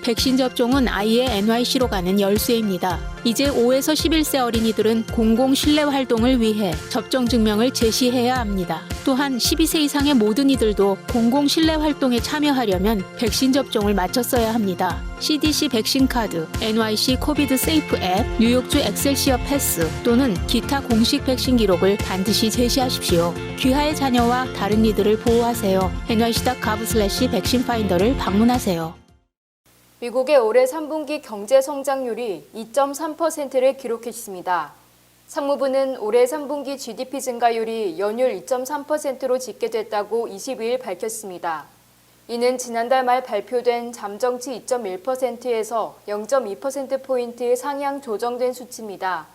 백신 접종은 아이의 NYC로 가는 열쇠입니다. 이제 5에서 11세 어린이들은 공공 실내 활동을 위해 접종 증명을 제시해야 합니다. 또한 12세 이상의 모든 이들도 공공 실내 활동에 참여하려면 백신 접종을 마쳤어야 합니다. CDC 백신 카드, NYC 코비드 세이프 앱, 뉴욕주 엑셀시어 패스 또는 기타 공식 백신 기록을 반드시 제시하십시오. 귀하의 자녀와 다른 이들을 보호하세요. nyc.gov/백신파인더를 방문하세요. 미국의 올해 3분기 경제 성장률이 2.3%를 기록했습니다. 상무부는 올해 3분기 GDP 증가율이 연율 2.3%로 집계됐다고 22일 밝혔습니다. 이는 지난달 말 발표된 잠정치 2.1%에서 0.2%포인트 상향 조정된 수치입니다.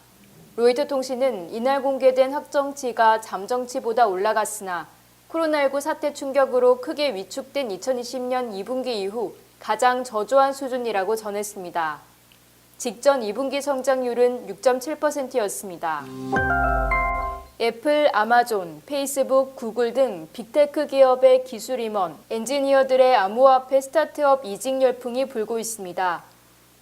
로이터 통신은 이날 공개된 확정치가 잠정치보다 올라갔으나 코로나19 사태 충격으로 크게 위축된 2020년 2분기 이후 가장 저조한 수준이라고 전했습니다. 직전 2분기 성장률은 6.7%였습니다. 애플, 아마존, 페이스북, 구글 등 빅테크 기업의 기술 임원, 엔지니어들의 암호화폐 스타트업 이직 열풍이 불고 있습니다.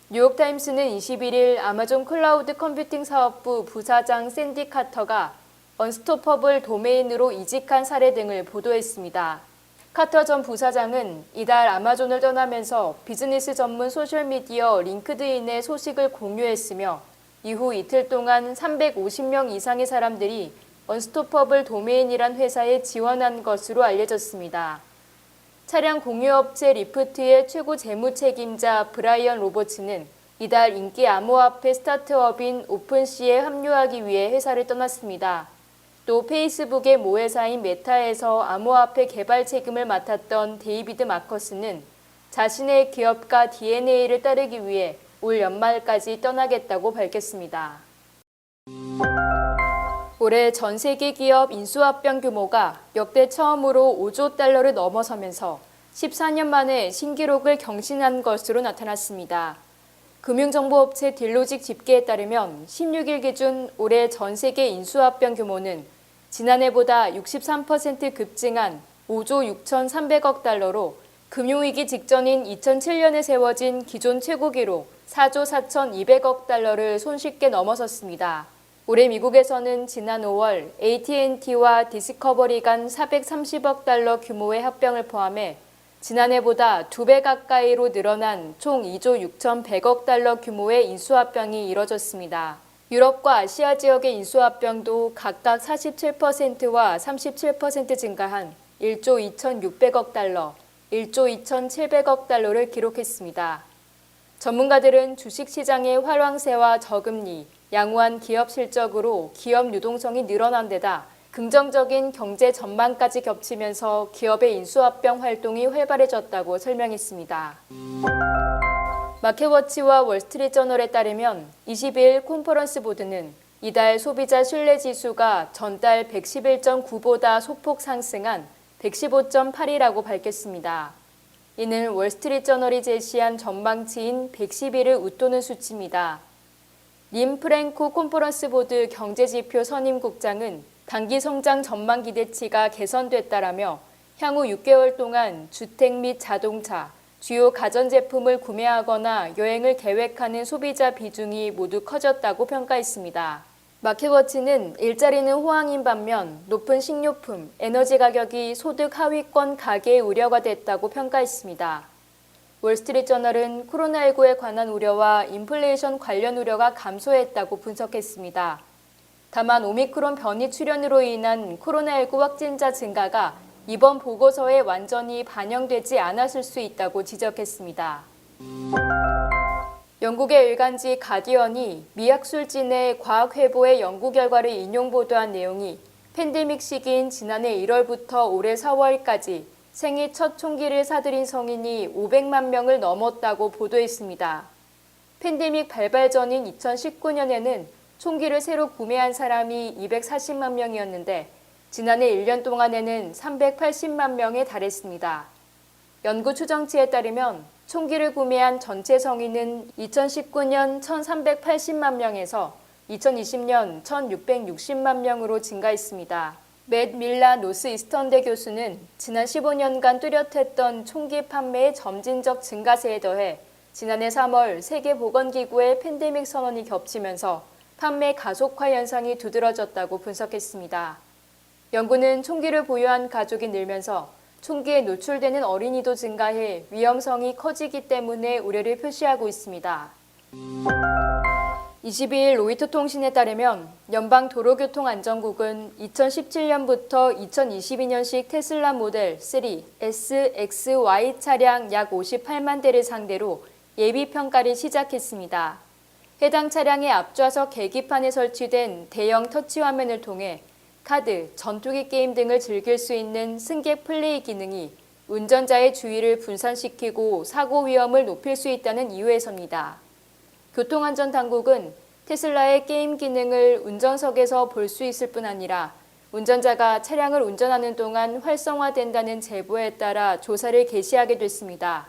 뉴욕타임스는 21일 아마존 클라우드 컴퓨팅 사업부 부사장 샌디 카터가 언스토퍼블 도메인으로 이직한 사례 등을 보도했습니다. 카터 전 부사장은 이달 아마존을 떠나면서 비즈니스 전문 소셜미디어 링크드인에 소식을 공유했으며 이후 이틀 동안 350명 이상의 사람들이 언스토퍼블 도메인이란 회사에 지원한 것으로 알려졌습니다. 차량 공유업체 리프트의 최고 재무 책임자 브라이언 로버츠는 이달 인기 암호화폐 스타트업인 오픈시에 합류하기 위해 회사를 떠났습니다. 또 페이스북의 모회사인 메타에서 암호화폐 개발 책임을 맡았던 데이비드 마커스는 자신의 기업가 DNA를 따르기 위해 올 연말까지 떠나겠다고 밝혔습니다. 올해 전 세계 기업 인수합병 규모가 역대 처음으로 5조 달러를 넘어서면서 14년 만에 신기록을 경신한 것으로 나타났습니다. 금융정보업체 딜로직 집계에 따르면 16일 기준 올해 전 세계 인수합병 규모는 지난해보다 63% 급증한 5조 6,300억 달러로 금융위기 직전인 2007년에 세워진 기존 최고 기록 4조 4,200억 달러를 손쉽게 넘어섰습니다. 올해 미국에서는 지난 5월 AT&T와 디스커버리 간 430억 달러 규모의 합병을 포함해 지난해보다 2배 가까이로 늘어난 총 2조 6,100억 달러 규모의 인수합병이 이뤄졌습니다. 유럽과 아시아 지역의 인수합병도 각각 47%와 37% 증가한 1조 2,600억 달러, 1조 2,700억 달러를 기록했습니다. 전문가들은 주식시장의 활황세와 저금리, 양호한 기업 실적으로 기업 유동성이 늘어난 데다 긍정적인 경제 전망까지 겹치면서 기업의 인수합병 활동이 활발해졌다고 설명했습니다. 마켓워치와 월스트리트저널에 따르면 20일 컨퍼런스 보드는 이달 소비자 신뢰지수가 전달 111.9보다 소폭 상승한 115.8이라고 밝혔습니다. 이는 월스트리트저널이 제시한 전망치인 111을 웃도는 수치입니다. 림 프랭코 컨퍼런스 보드 경제지표 선임국장은 단기 성장 전망 기대치가 개선됐다라며 향후 6개월 동안 주택 및 자동차, 주요 가전제품을 구매하거나 여행을 계획하는 소비자 비중이 모두 커졌다고 평가했습니다. 마켓워치는 일자리는 호황인 반면 높은 식료품, 에너지 가격이 소득 하위권 가계의 우려가 됐다고 평가했습니다. 월스트리트저널은 코로나19에 관한 우려와 인플레이션 관련 우려가 감소했다고 분석했습니다. 다만 오미크론 변이 출현으로 인한 코로나19 확진자 증가가 이번 보고서에 완전히 반영되지 않았을 수 있다고 지적했습니다. 영국의 일간지 가디언이 미학술진의 과학회보의 연구 결과를 인용 보도한 내용이 팬데믹 시기인 지난해 1월부터 올해 4월까지 생애 첫 총기를 사들인 성인이 500만 명을 넘었다고 보도했습니다. 팬데믹 발발 전인 2019년에는 총기를 새로 구매한 사람이 240만 명이었는데 지난해 1년 동안에는 380만 명에 달했습니다. 연구 추정치에 따르면 총기를 구매한 전체 성인은 2019년 1,380만 명에서 2020년 1,660만 명으로 증가했습니다. 맷 밀라 노스이스턴대 교수는 지난 15년간 뚜렷했던 총기 판매의 점진적 증가세에 더해 지난해 3월 세계보건기구의 팬데믹 선언이 겹치면서 판매 가속화 현상이 두드러졌다고 분석했습니다. 연구는 총기를 보유한 가족이 늘면서 총기에 노출되는 어린이도 증가해 위험성이 커지기 때문에 우려를 표시하고 있습니다. 22일 로이터 통신에 따르면 연방도로교통안전국은 2017년부터 2022년식 테슬라 모델 3 SXY 차량 약 58만 대를 상대로 예비평가를 시작했습니다. 해당 차량의 앞좌석 계기판에 설치된 대형 터치 화면을 통해 카드, 전투기 게임 등을 즐길 수 있는 승객 플레이 기능이 운전자의 주의를 분산시키고 사고 위험을 높일 수 있다는 이유에서입니다. 교통안전당국은 테슬라의 게임 기능을 운전석에서 볼 수 있을 뿐 아니라 운전자가 차량을 운전하는 동안 활성화된다는 제보에 따라 조사를 개시하게 됐습니다.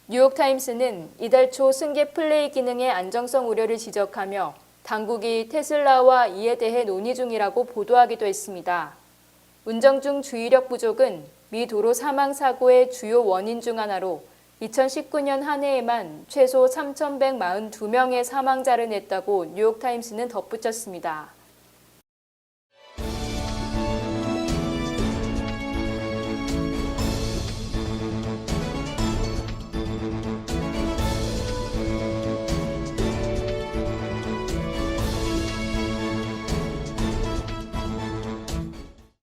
뉴욕타임스는 이달 초 승객 플레이 기능의 안정성 우려를 지적하며 당국이 테슬라와 이에 대해 논의 중이라고 보도하기도 했습니다. 운전 중 주의력 부족은 미 도로 사망 사고의 주요 원인 중 하나로 2019년 한 해에만 최소 3,142명의 사망자를 냈다고 뉴욕타임스는 덧붙였습니다.